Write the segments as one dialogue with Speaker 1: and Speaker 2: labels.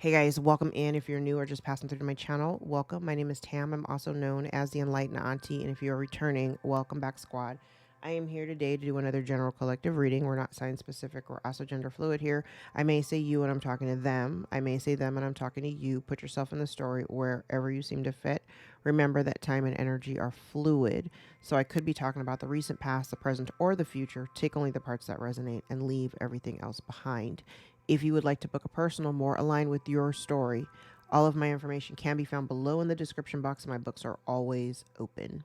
Speaker 1: Hey guys, welcome in. If you're new or just passing through to my channel, welcome. My name is Tam. I'm also known as the Enlightened Auntie. And if you're returning, welcome back, squad. I am here today to do another general collective reading. We're not sign specific. We're also gender fluid here. I may say you and I'm talking to them. I may say them and I'm talking to you. Put yourself in the story wherever you seem to fit. Remember that time and energy are fluid. So I could be talking about the recent past, the present, or the future. Take only the parts that resonate and leave everything else behind. If you would like to book a personal more aligned with your story, all of my information can be found below in the description box. My books are always open.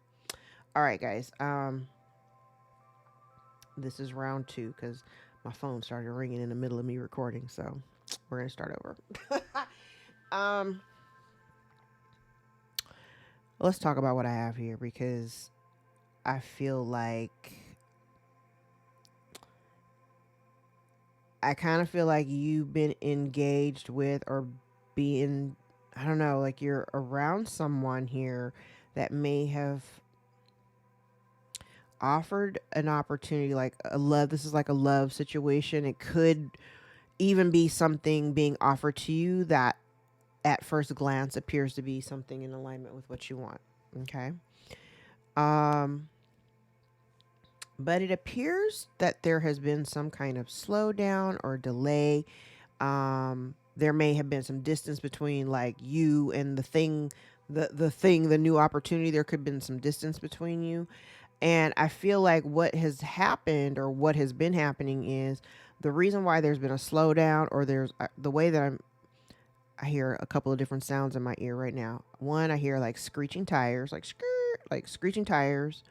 Speaker 1: All right, guys. This is round 2 because my phone started ringing in the middle of me recording, so we're gonna start over. um, let's talk about what I have here because I feel like I kind of feel like you've been engaged with or being, I don't know, like you're around someone here that may have offered an opportunity, like a love. This is like a love situation. It could even be something being offered to you that at first glance appears to be something in alignment with what you want. Okay. Um, but it appears that there has been some kind of slowdown or delay. There may have been some distance between like you and the thing, the new opportunity. There could have been some distance between you. And I feel like what has happened or what has been happening is the reason why there's been a slowdown or there's the way that I hear a couple of different sounds in my ear right now. One, I hear like screeching tires, like skirt, like screeching tires.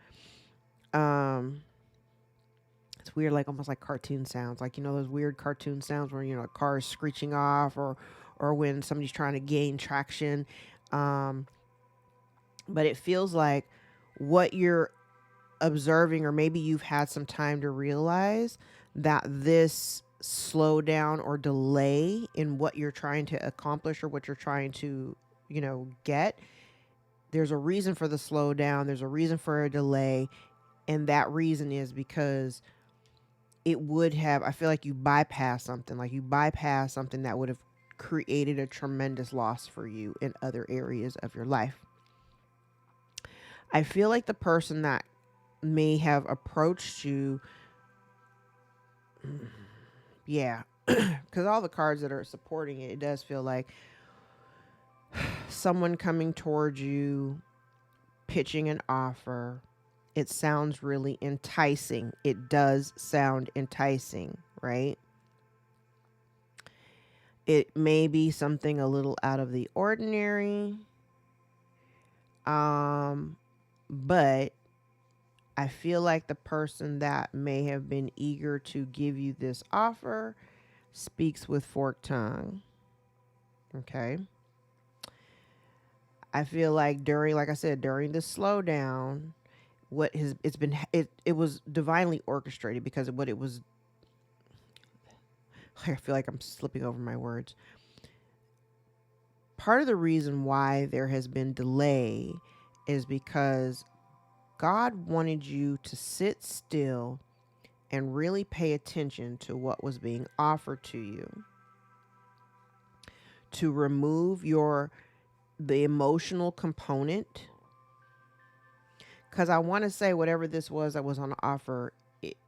Speaker 1: Um, it's weird, like almost like cartoon sounds, like those weird cartoon sounds where a car is screeching off, or when somebody's trying to gain traction. Um, but it feels like what you're observing, or maybe you've had some time to realize that this slowdown or delay in what you're trying to accomplish or what you're trying to, get. There's a reason for the slowdown. There's a reason for a delay. And that reason is because it would have, I feel like you bypass something, that would have created a tremendous loss for you in other areas of your life. I feel like the person that may have approached you, yeah, because all the cards that are supporting it, it does feel like someone coming towards you, pitching an offer. It sounds really enticing. It does sound enticing, right? It may be something a little out of the ordinary. But I feel like the person that may have been eager to give you this offer speaks with forked tongue. Okay. I feel like like I said, during the slowdown, it was divinely orchestrated because of what it was. I feel like I'm slipping over my words. Part of the reason why there has been delay is because God wanted you to sit still and really pay attention to what was being offered to you, to remove the emotional component. Because I want to say whatever this was that was on offer,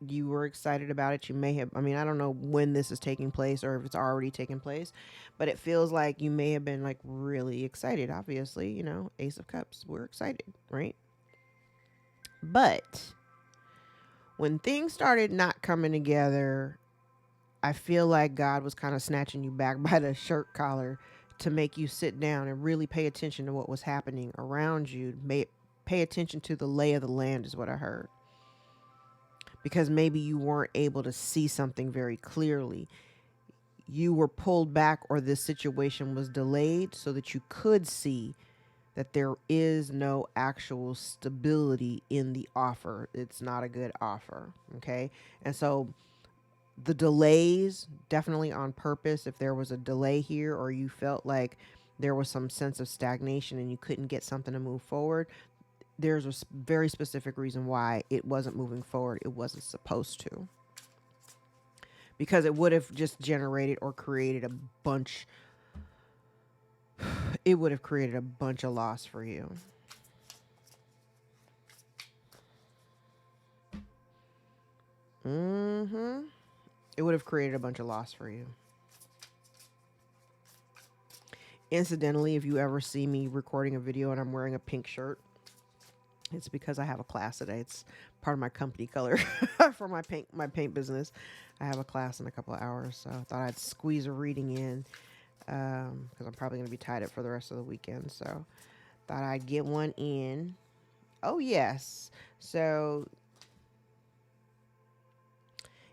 Speaker 1: you were excited about it. You may have, I don't know when this is taking place or if it's already taken place, but it feels like you may have been like really excited. Obviously, Ace of Cups, we're excited, right? But when things started not coming together, I feel like God was kind of snatching you back by the shirt collar to make you sit down and really pay attention to what was happening around you. Pay attention to the lay of the land is what I heard. Because maybe you weren't able to see something very clearly. You were pulled back or this situation was delayed so that you could see that there is no actual stability in the offer. It's not a good offer. Okay. And so the delays, definitely on purpose. If there was a delay here or you felt like there was some sense of stagnation and you couldn't get something to move forward, there's a very specific reason why it wasn't moving forward. It wasn't supposed to. Because it would have just generated or created a bunch it would have created a bunch of loss for you. It would have created a bunch of loss for you. Incidentally, if you ever see me recording a video and I'm wearing a pink shirt, it's because I have a class today. It's part of my company color for my paint business. I have a class in a couple of hours, so I thought I'd squeeze a reading in because I'm probably going to be tied up for the rest of the weekend. So thought I'd get one in. Oh, yes. So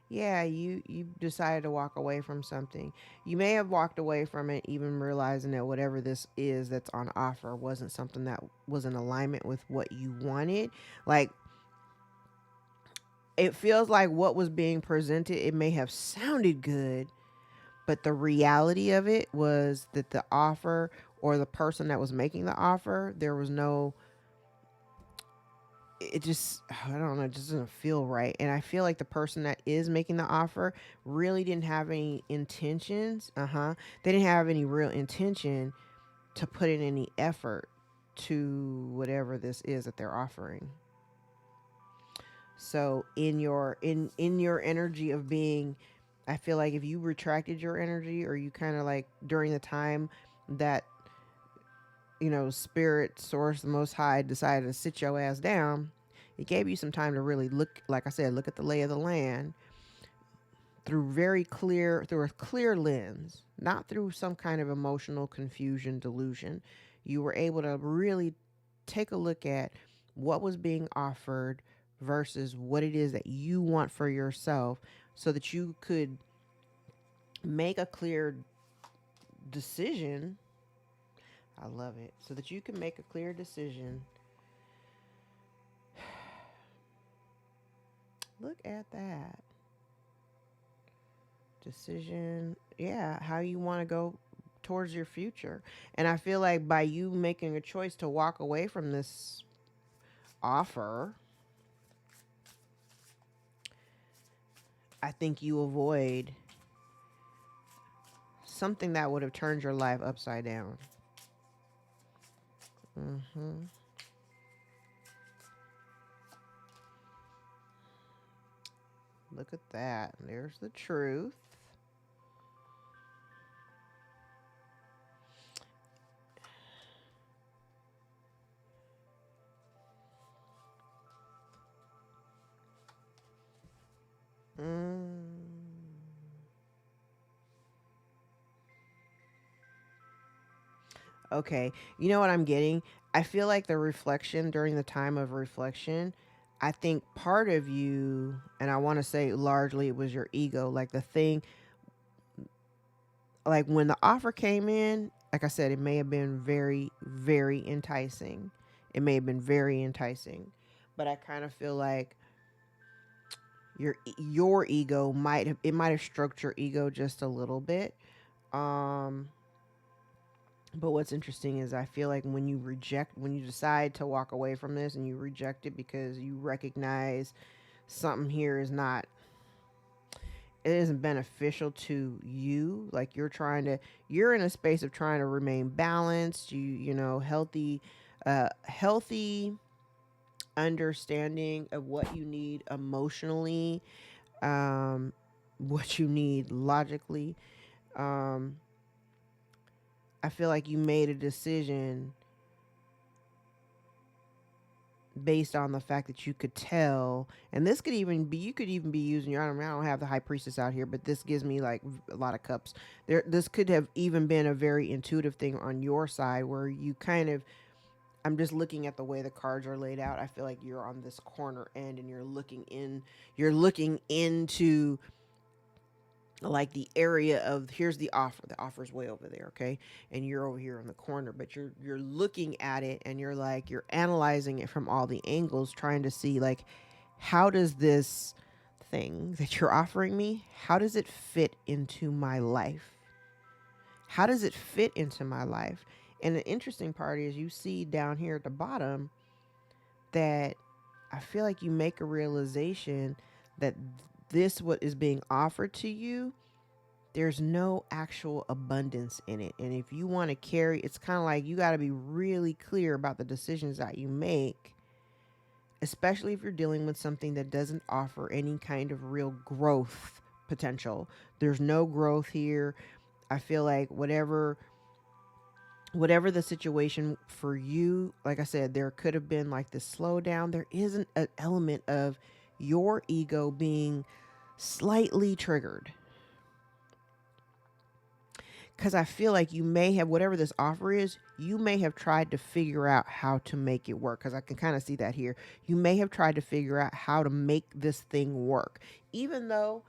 Speaker 1: yeah, you decided to walk away from something. You may have walked away from it even realizing that whatever this is that's on offer wasn't something that was in alignment with what you wanted. Like, it feels like what was being presented, it may have sounded good, but the reality of it was that the offer or the person that was making the offer, there was no, it just, I don't know, it just doesn't feel right. And I feel like the person that is making the offer really didn't have any intentions. They didn't have any real intention to put in any effort to whatever this is that they're offering. So in your energy of being, I feel like if you retracted your energy, or you kind of like during the time that, you know, spirit, source, the most high decided to sit your ass down, it gave you some time to really look, like I said, look at the lay of the land through a clear lens, not through some kind of emotional confusion, delusion. You were able to really take a look at what was being offered versus what it is that you want for yourself, so that you could make a clear decision. I love it. So that you can make a clear decision. Look at that. Decision. Yeah, how you want to go towards your future. And I feel like by you making a choice to walk away from this offer, I think you avoid something that would have turned your life upside down. Look at that. There's the truth. Okay. You know what I'm getting? I feel like the reflection during the time of reflection, I think part of you, and I want to say largely it was your ego, like the thing, like when the offer came in, like I said, it may have been very, very enticing. It may have been very enticing. But I kind of feel like your ego might have stroked your ego just a little bit. Um but what's interesting is I feel like when you decide to walk away from this and you reject it because you recognize something here is not, it isn't beneficial to you, like you're in a space of trying to remain balanced, you know, healthy understanding of what you need emotionally, what you need logically. um I feel like you made a decision based on the fact that you could tell, and this could even be, you could even be using your, I don't have the high priestess out here, but this gives me like a lot of cups there. This could have even been a very intuitive thing on your side where you kind of, I'm just looking at the way the cards are laid out. I feel like you're on this corner end and you're looking into like the area of, here's the offer's way over there, okay, and you're over here in the corner, but you're looking at it and you're like, you're analyzing it from all the angles, trying to see like, how does this thing that you're offering me, how does it fit into my life, how does it fit into my life? And the interesting part is you see down here at the bottom that I feel like you make a realization that this, what is being offered to you, there's no actual abundance in it. And if you want to carry, it's kind of like you got to be really clear about the decisions that you make, especially if you're dealing with something that doesn't offer any kind of real growth potential. There's no growth here. I feel like whatever the situation for you, like I said, there could have been like this slowdown. There isn't an element of your ego being slightly triggered. Because I feel like you may have, whatever this offer is, you may have tried to figure out how to make it work. Because I can kind of see that here. You may have tried to figure out how to make this thing work. Even though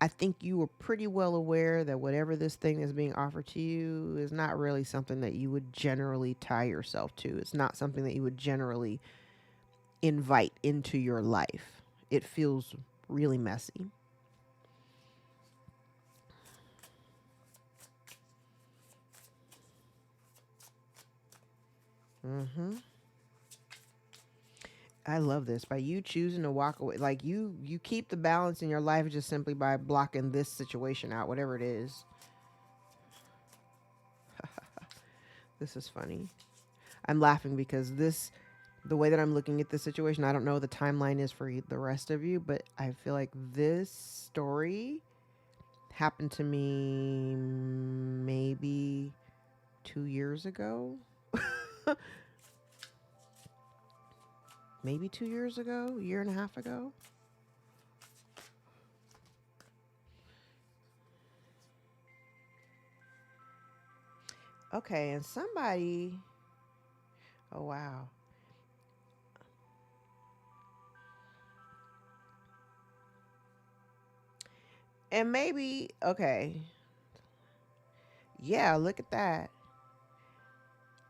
Speaker 1: I think you were pretty well aware that whatever this thing is being offered to you is not really something that you would generally tie yourself to. It's not something that you would generally invite into your life. It feels really messy. I love this. By you choosing to walk away, like you keep the balance in your life just simply by blocking this situation out, whatever it is. This is funny. I'm laughing because the way that I'm looking at this situation, I don't know what the timeline is for the rest of you, but I feel like this story happened to me maybe 2 years ago. Maybe 2 years ago, a year and a half ago. Okay, and somebody, oh wow. And maybe, okay, yeah, look at that.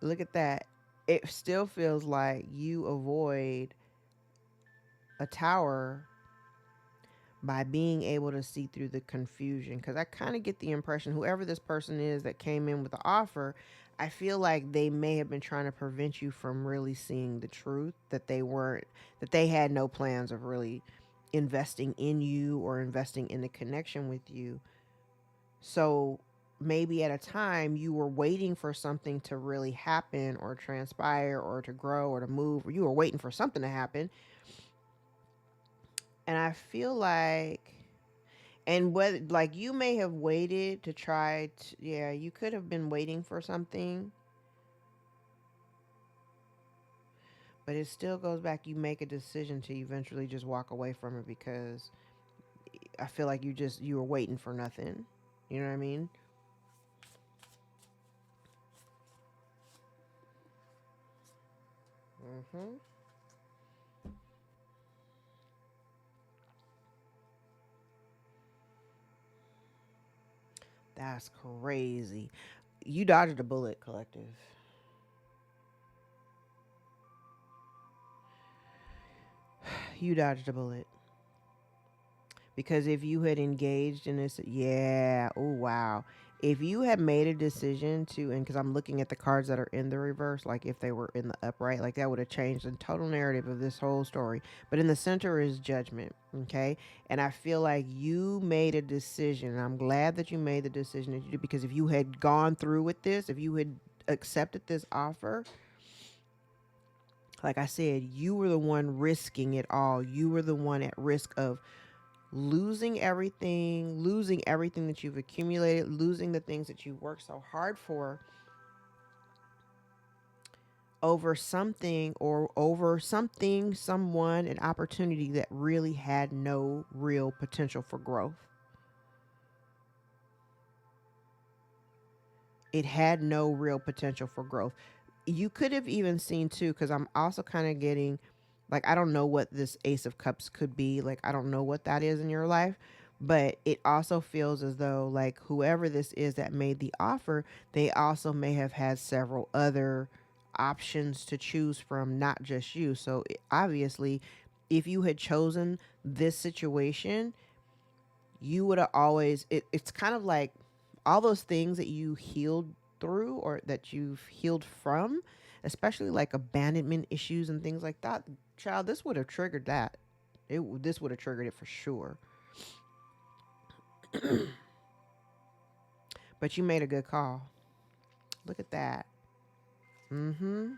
Speaker 1: Look at that. It still feels like you avoid a tower by being able to see through the confusion. Because I kind of get the impression, whoever this person is that came in with the offer, I feel like they may have been trying to prevent you from really seeing the truth, that they had no plans of really investing in you or investing in the connection with you. So maybe at a time you were waiting for something to really happen or transpire or to grow or to move, or you were waiting for something to happen. And I feel like, and whether, like, you may have waited to try to, yeah, you could have been waiting for something, but it still goes back. You make a decision to eventually just walk away from it because I feel like you were waiting for nothing. You know what I mean? Mm-hmm. That's crazy. You dodged a bullet, collective. You dodged a bullet. Because if you had engaged in this, yeah, oh wow. If you had made a decision to, and because I'm looking at the cards that are in the reverse, like if they were in the upright, like that would have changed the total narrative of this whole story. But in the center is judgment, okay? And I feel like you made a decision. And I'm glad that you made the decision that you did, because if you had gone through with this, if you had accepted this offer, like I said, you were the one risking it all. You were the one at risk of losing everything that you've accumulated, losing the things that you worked so hard for over something, someone, an opportunity that really had no real potential for growth. It had no real potential for growth. You could have even seen too, because I'm also kind of getting, like, I don't know what this Ace of Cups could be. Like, I don't know what that is in your life, but it also feels as though, like, whoever this is that made the offer, they also may have had several other options to choose from, not just you. So obviously, if you had chosen this situation, you would have always, it's kind of like all those things that you healed through or that you've healed from, especially like abandonment issues and things like that. Child, this would have triggered that. This would have triggered it for sure. But you made a good call. Look at that. Mm-hmm.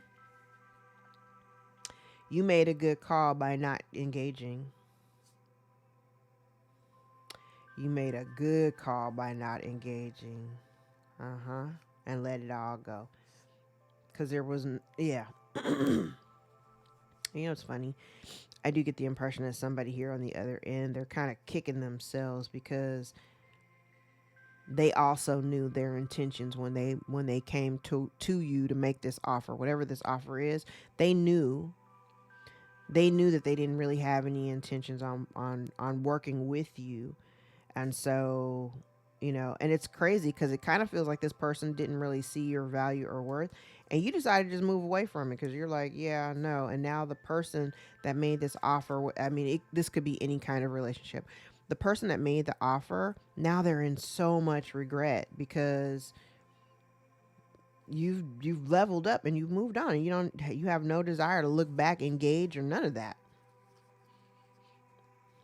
Speaker 1: You made a good call by not engaging. You made a good call by not engaging. Uh-huh. And let it all go. Because there wasn't, yeah. You know, it's funny. I do get the impression that somebody here on the other end, they're kind of kicking themselves because they also knew their intentions when they came to you to make this offer, whatever this offer is. They knew that they didn't really have any intentions on working with you. And so, and it's crazy because it kind of feels like this person didn't really see your value or worth, and you decided to just move away from it because you're like, yeah, no. And now the person that made this offer, I mean, this could be any kind of relationship. The person that made the offer, now they're in so much regret because you've leveled up and you've moved on, and you have no desire to look back, engage, or none of that.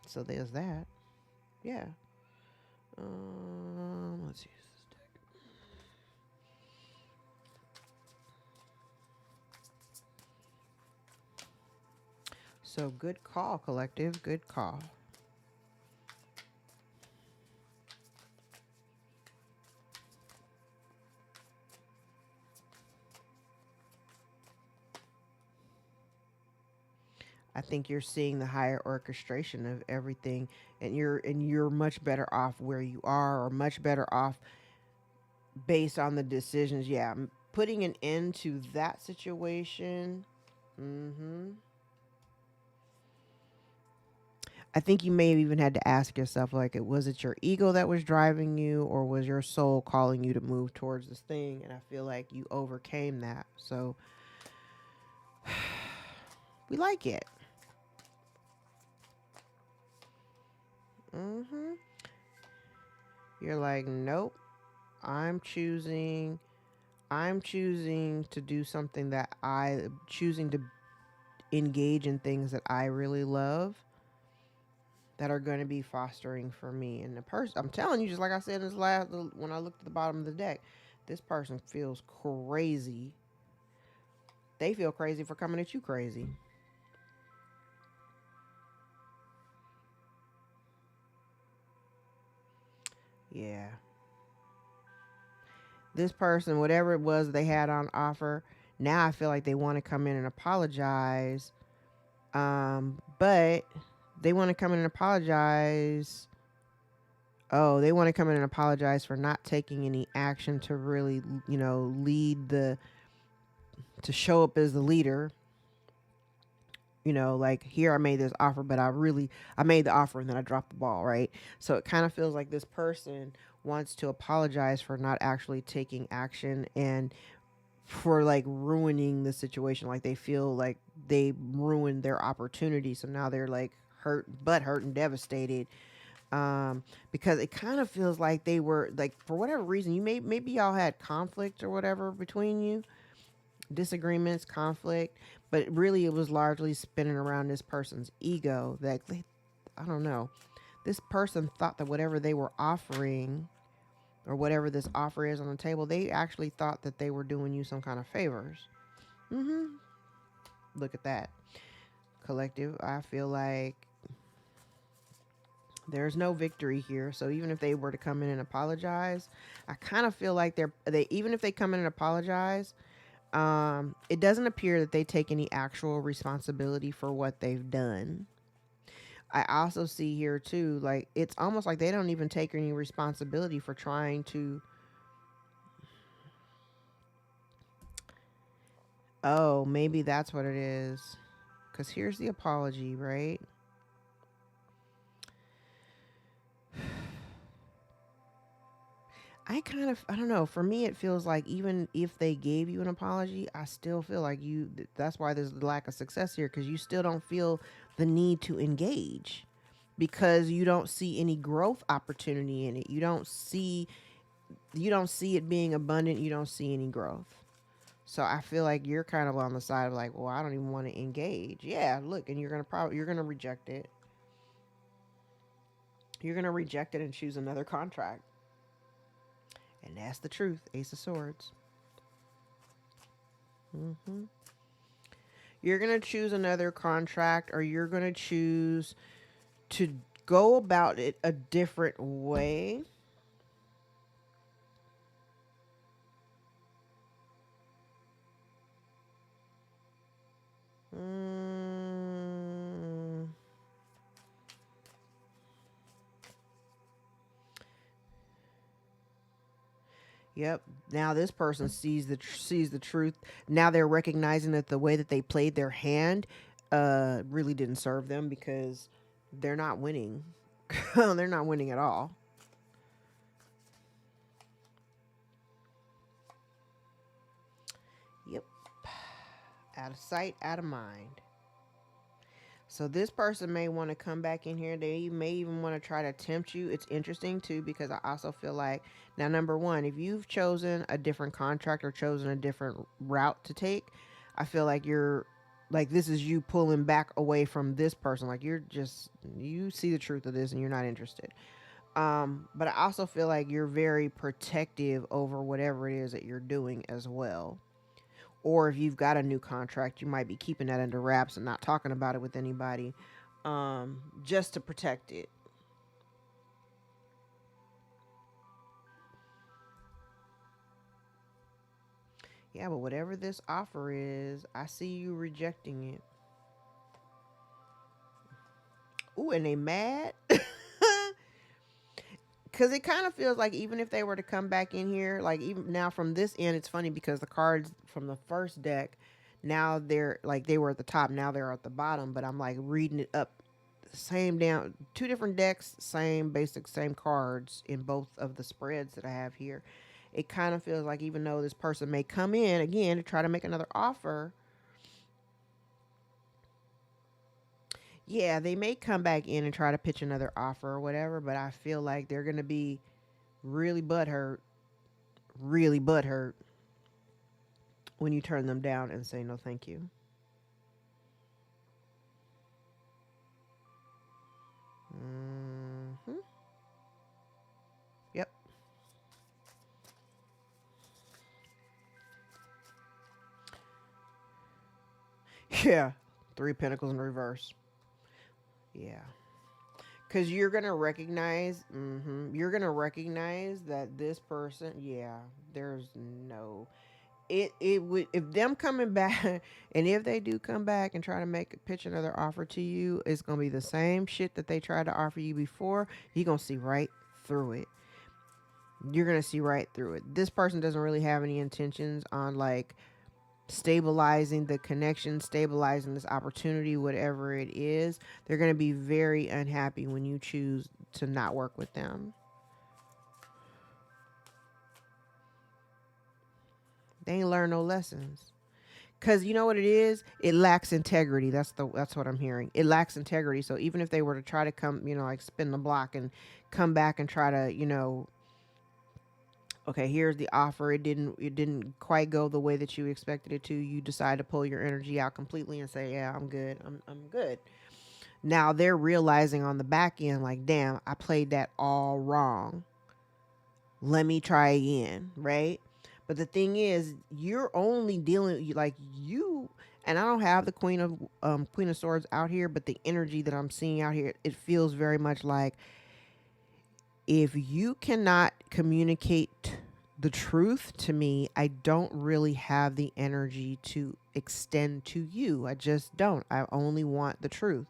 Speaker 1: So there's that. Yeah. Let's use this deck. So good call, collective. Good call. I think you're seeing the higher orchestration of everything, and you're much better off where you are, or much better off based on the decisions. Yeah, putting an end to that situation. Mm-hmm. I think you may have even had to ask yourself, like, was it your ego that was driving you, or was your soul calling you to move towards this thing? And I feel like you overcame that. So we like it. Mm-hmm. You're like, nope. I'm choosing to do something that choosing to engage in things that I really love, that are going to be fostering for me. And the person, I'm telling you, just like I said in this last, when I looked at the bottom of the deck, this person feels crazy. They feel crazy for coming at you crazy. Yeah. This person, whatever it was they had on offer, now I feel like they want to come in and apologize. But they want to come in and apologize. Oh, they want to come in and apologize for not taking any action to really, lead to show up as the leader. Like, here, I made this offer, but I made the offer and then I dropped the ball, right? So it kind of feels like this person wants to apologize for not actually taking action, and for like ruining the situation. Like, they feel like they ruined their opportunity. So now they're like hurt and devastated. Because it kind of feels like they were like, for whatever reason, maybe y'all had conflict or whatever between you, disagreements, conflict, but really it was largely spinning around this person's ego. That I don't know, this person thought that whatever they were offering, or whatever this offer is on the table, they actually thought that they were doing you some kind of favors. Mm-hmm. Look at that, collective. I feel like there's no victory here. So even if they were to come in and apologize, I kind of feel like they even if they come in and apologize, it doesn't appear that they take any actual responsibility for what they've done. I also see here too, like, it's almost like they don't even take any responsibility for trying to. Oh, maybe that's what it is. Because here's the apology, right? I don't know. For me, it feels like even if they gave you an apology, I still feel like that's why there's a lack of success here, because you still don't feel the need to engage, because you don't see any growth opportunity in it. You don't see it being abundant. You don't see any growth. So I feel like you're kind of on the side of like, well, I don't even want to engage. Yeah, look, and you're gonna reject it. You're gonna reject it and choose another contract. And that's the truth. Ace of Swords. Mm-hmm. You're going to choose another contract, or you're going to choose to go about it a different way. Mm. Yep. Now this person sees the truth. Now they're recognizing that the way that they played their hand really didn't serve them, because they're not winning. They're not winning at all. Yep. Out of sight, out of mind. So this person may want to come back in here. They may even want to try to tempt you. It's interesting too, because I also feel like, now, number one, if you've chosen a different contract or chosen a different route to take, I feel like you're like, this is you pulling back away from this person. Like, you see the truth of this and you're not interested. But I also feel like you're very protective over whatever it is that you're doing as well. Or if you've got a new contract, you might be keeping that under wraps and not talking about it with anybody, just to protect it. Yeah, but whatever this offer is, I see you rejecting it. Ooh, and they mad? Because it kind of feels like, even if they were to come back in here, like, even now from this end, it's funny because the cards from the first deck, now they're like, they were at the top, now they're at the bottom, but I'm like reading it up. Same down, two different decks, same basic, same cards in both of the spreads that I have here. It kind of feels like, even though this person may come in again to try to make another offer, yeah, they may come back in and try to pitch another offer or whatever, but I feel like they're going to be really butthurt, really butthurt when you turn them down and say no thank you. Hmm. Yep. Yeah. Three Pentacles in reverse. Yeah. Because you're gonna recognize, you're gonna recognize that this person, yeah, there's no, it would, if them coming back, and if they do come back and try to make pitch another offer to you, it's gonna be the same shit that they tried to offer you before. You're gonna see right through it. You're gonna see right through it. This person doesn't really have any intentions on, like, stabilizing the connection, stabilizing this opportunity, whatever it is. They're going to be very unhappy when you choose to not work with them. They ain't learn no lessons. Cause you know what it is? It lacks integrity. That's what I'm hearing. It lacks integrity. So even if they were to try to come, like, spin the block and come back and try to, okay, here's the offer. It didn't quite go the way that you expected it to. You decide to pull your energy out completely and say, yeah, I'm good. I'm good. Now they're realizing on the back end, like, damn, I played that all wrong. Let me try again, right? But the thing is, you're only dealing, like, you, and I don't have the Queen of Swords out here, but the energy that I'm seeing out here, it feels very much like, if you cannot communicate the truth to me, I don't really have the energy to extend to you. I just don't. I only want the truth.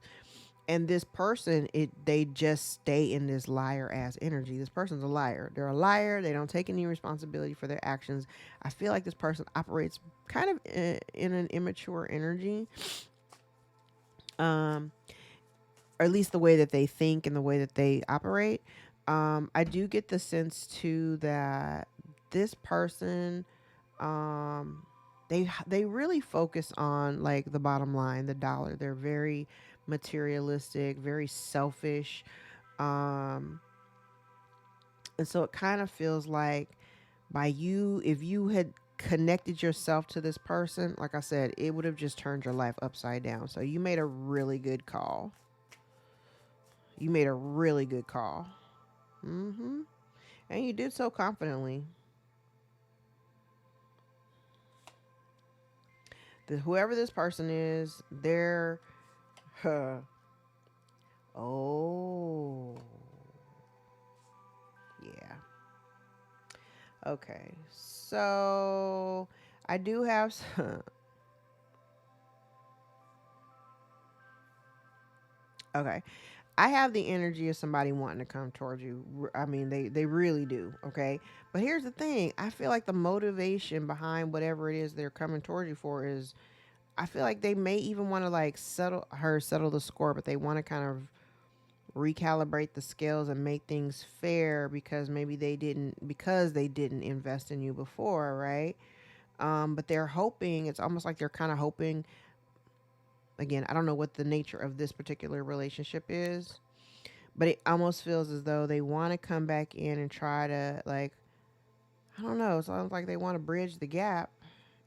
Speaker 1: And this person, they just stay in this liar ass energy. This person's a liar. They're a liar. They don't take any responsibility for their actions. I feel like this person operates kind of in an immature energy. Or at least the way that they think and the way that they operate. I do get the sense too that this person, um, they really focus on, like, the bottom line, the dollar. They're very materialistic, very selfish, um, and so it kind of feels like, if you had connected yourself to this person, like I said, it would have just turned your life upside down. So you made a really good call. You made a really good call. And you did so confidently. Whoever this person is, they're, oh, yeah. Okay. So I do have some, okay. I have the energy of somebody wanting to come towards you. I mean, they really do. Okay. But here's the thing. I feel like the motivation behind whatever it is they're coming towards you for is, I feel like they may even want to like settle the score, but they want to kind of recalibrate the scales and make things fair because maybe they didn't invest in you before, right? But they're hoping, it's almost like they're kind of hoping, again, I don't know what the nature of this particular relationship is, but it almost feels as though they want to come back in and try to, like, I don't know, it sounds like they want to bridge the gap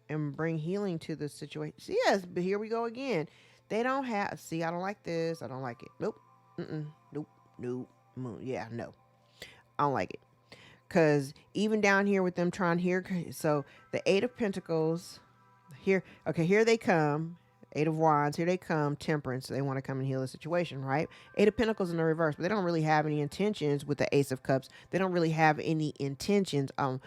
Speaker 1: and bring healing to the situation. Yes, but here we go again. They don't have, see, I don't like this. I don't like it. Nope. Mm-mm. Nope. Nope. Yeah, no. I don't like it. Because even down here with them trying here, so the Eight of Pentacles, here, okay, here they come. Eight of Wands, here they come. Temperance, they want to come and heal the situation, right? Eight of Pentacles in the reverse, but they don't really have any intentions with the Ace of Cups. They don't really have any intentions on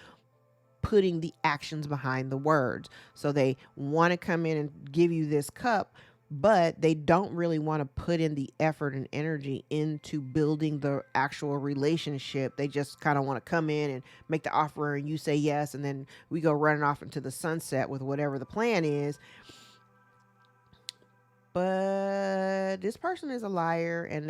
Speaker 1: putting the actions behind the words. So they want to come in and give you this cup, but they don't really want to put in the effort and energy into building the actual relationship. They just kind of want to come in and make the offer and you say yes, and then we go running off into the sunset with whatever the plan is. But this person is a liar, and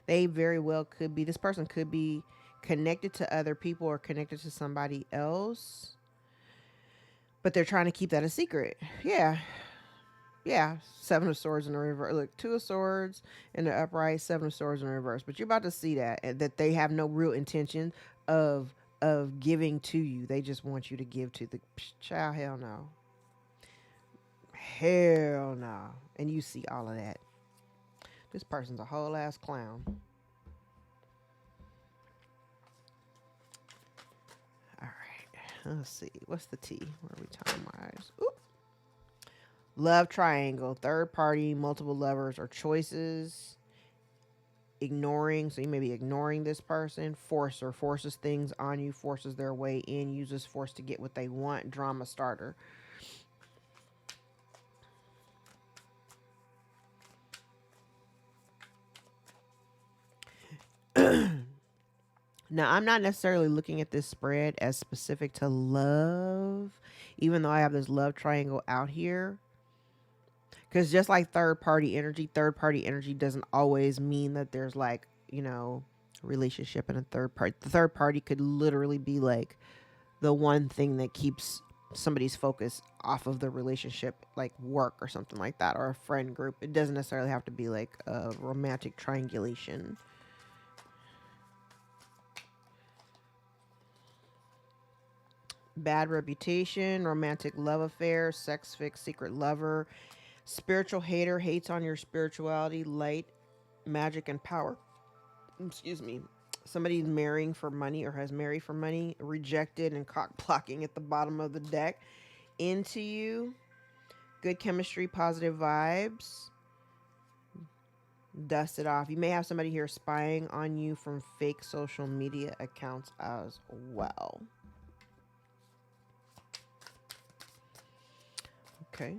Speaker 1: they very well could be, this person could be connected to other people or connected to somebody else, but they're trying to keep that a secret. Yeah. Yeah. Seven of Swords in the reverse. Look, Two of Swords in the upright, Seven of Swords in the reverse. But you're about to see that they have no real intention of giving to you. They just want you to give to the child. Hell no. Hell no. And you see all of that. This person's a whole ass clown. All right. Let's see. What's the T? Where are we time wise? Oop. Love triangle, third party, multiple lovers or choices. Ignoring, so you may be ignoring this person. Forcer, forces things on you, forces their way in, uses force to get what they want. Drama starter. Now, I'm not necessarily looking at this spread as specific to love, even though I have this love triangle out here. Because just like third party energy doesn't always mean that there's like, relationship in a third party. The third party could literally be like the one thing that keeps somebody's focus off of the relationship, like work or something like that, or a friend group. It doesn't necessarily have to be like a romantic triangulation. Bad reputation, romantic love affair, sex fix, secret lover, spiritual hater, hates on your spirituality, light, magic, and power. Excuse me. Somebody's marrying for money or has married for money, rejected and cock blocking at the bottom of the deck. Into you, good chemistry, positive vibes. Dust it off. You may have somebody here spying on you from fake social media accounts as well. Okay.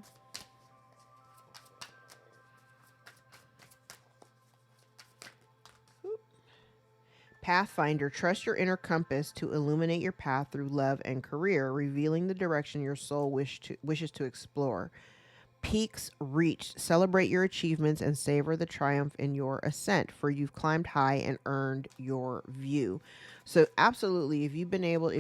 Speaker 1: Pathfinder, trust your inner compass to illuminate your path through love and career, revealing the direction your soul wishes to explore. Peaks reached, celebrate your achievements and savor the triumph in your ascent, for you've climbed high and earned your view. So absolutely, if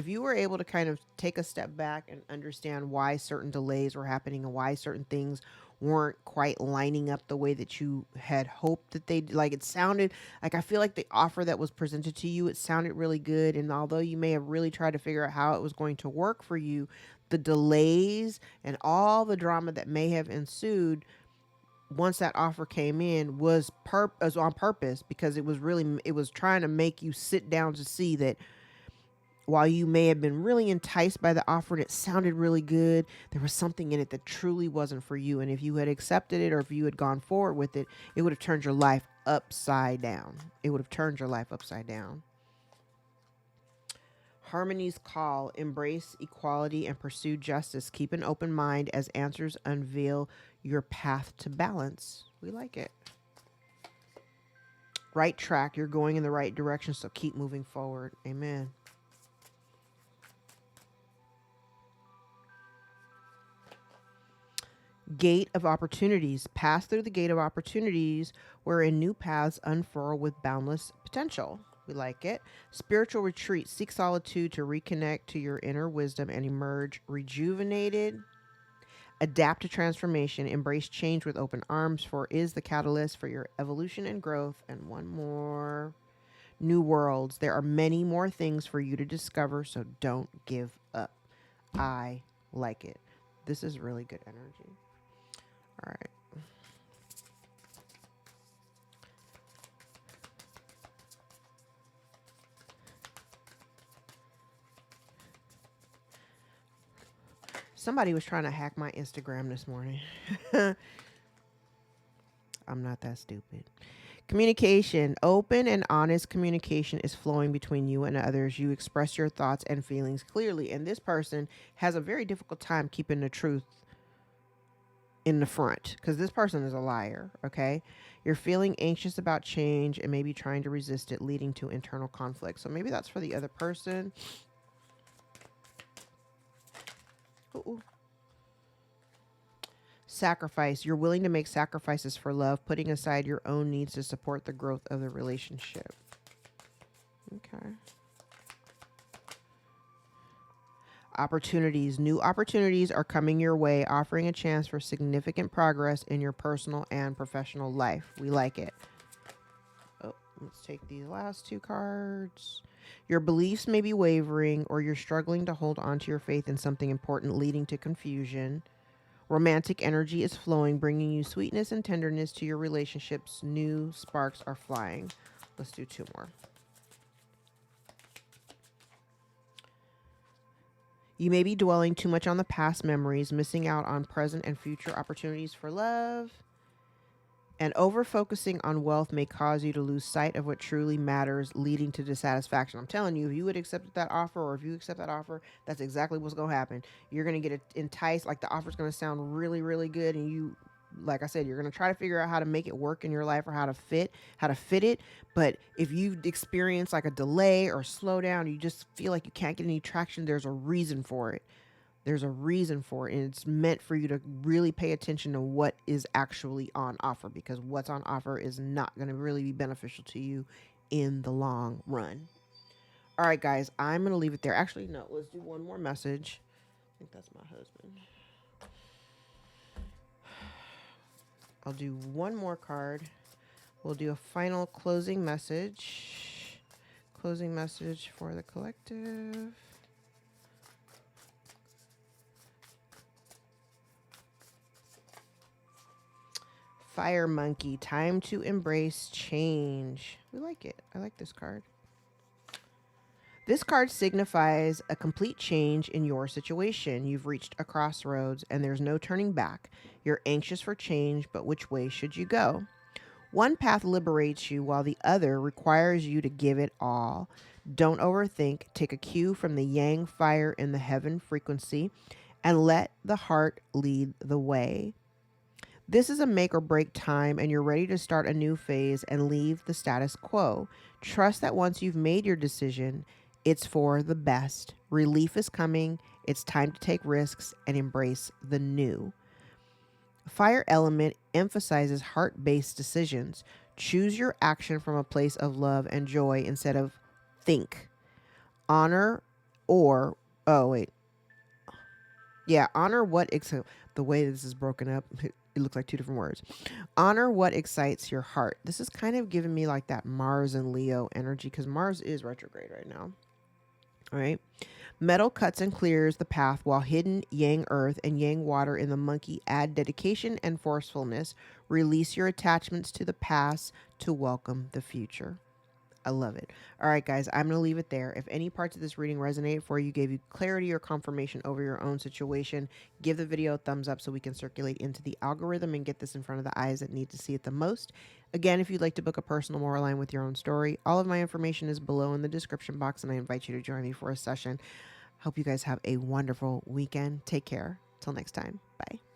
Speaker 1: you were able to kind of take a step back and understand why certain delays were happening and why certain things weren't quite lining up the way that you had hoped that they, like, it sounded like, I feel like the offer that was presented to you, it sounded really good, and although you may have really tried to figure out how it was going to work for you, the delays and all the drama that may have ensued once that offer came in was on purpose, because it was trying to make you sit down to see that While you may have been really enticed by the offer and it sounded really good, there was something in it that truly wasn't for you. And if you had accepted it or if you had gone forward with it, it would have turned your life upside down. It would have turned your life upside down. Harmony's call, embrace equality and pursue justice. Keep an open mind as answers unveil your path to balance. We like it. Right track. You're going in the right direction, so keep moving forward. Amen. Gate of opportunities. Pass through the gate of opportunities wherein new paths unfurl with boundless potential. We like it. Spiritual retreat. Seek solitude to reconnect to your inner wisdom and emerge rejuvenated. Adapt to transformation. Embrace change with open arms, for is the catalyst for your evolution and growth. And one more. New worlds. There are many more things for you to discover, so don't give up. I like it. This is really good energy. All right. Somebody was trying to hack my Instagram this morning. I'm not that stupid. Communication. Open and honest communication is flowing between you and others. You express your thoughts and feelings clearly, and this person has a very difficult time keeping the truth in the front because this person is a liar. Okay, you're feeling anxious about change and maybe trying to resist it, leading to internal conflict. So maybe that's for the other person. Ooh. Sacrifice. You're willing to make sacrifices for love, putting aside your own needs to support the growth of the relationship. Okay. Opportunities. New opportunities are coming your way, offering a chance for significant progress in your personal and professional life. We like it. Oh, let's take these last two cards. Your beliefs may be wavering, or you're struggling to hold on to your faith in something important, leading to confusion. Romantic energy is flowing, bringing you sweetness and tenderness to your relationships. New sparks are flying. Let's do two more. You may be dwelling too much on the past memories, missing out on present and future opportunities for love. And over-focusing on wealth may cause you to lose sight of what truly matters, leading to dissatisfaction. I'm telling you, if you would accept that offer, or if you accept that offer, that's exactly what's going to happen. You're going to get enticed, like the offer's going to sound really, really good, and you, like I said, you're going to try to figure out how to make it work in your life or how to fit it. But if you experience like a delay or slowdown, you just feel like you can't get any traction, there's a reason for it. There's a reason for it, and it's meant for you to really pay attention to what is actually on offer, because what's on offer is not going to really be beneficial to you in the long run. All right, guys, I'm going to leave it there. Actually, no, let's do one more message. I think that's my husband. I'll do one more card. We'll do a final closing message. Closing message for the collective. Fire Monkey, time to embrace change. We like it. I like this card. This card signifies a complete change in your situation. You've reached a crossroads and there's no turning back. You're anxious for change, but which way should you go? One path liberates you while the other requires you to give it all. Don't overthink. Take a cue from the yang fire in the heaven frequency and let the heart lead the way. This is a make or break time, and you're ready to start a new phase and leave the status quo. Trust that once you've made your decision, it's for the best. Relief is coming. It's time to take risks and embrace the new. Fire element emphasizes heart-based decisions. Choose your action from a place of love and joy instead of think. Honor or, honor what, the way this is broken up, it looks like two different words. Honor what excites your heart. This is kind of giving me like that Mars and Leo energy, because Mars is retrograde right now. All right. Metal cuts and clears the path, while hidden yang earth and yang water in the monkey add dedication and forcefulness. Release your attachments to the past to welcome the future. I love it. All right, guys, I'm going to leave it there. If any parts of this reading resonate for you, gave you clarity or confirmation over your own situation, give the video a thumbs up so we can circulate into the algorithm and get this in front of the eyes that need to see it the most. Again, if you'd like to book a personal more aligned with your own story, all of my information is below in the description box, and I invite you to join me for a session. Hope you guys have a wonderful weekend. Take care. Till next time. Bye.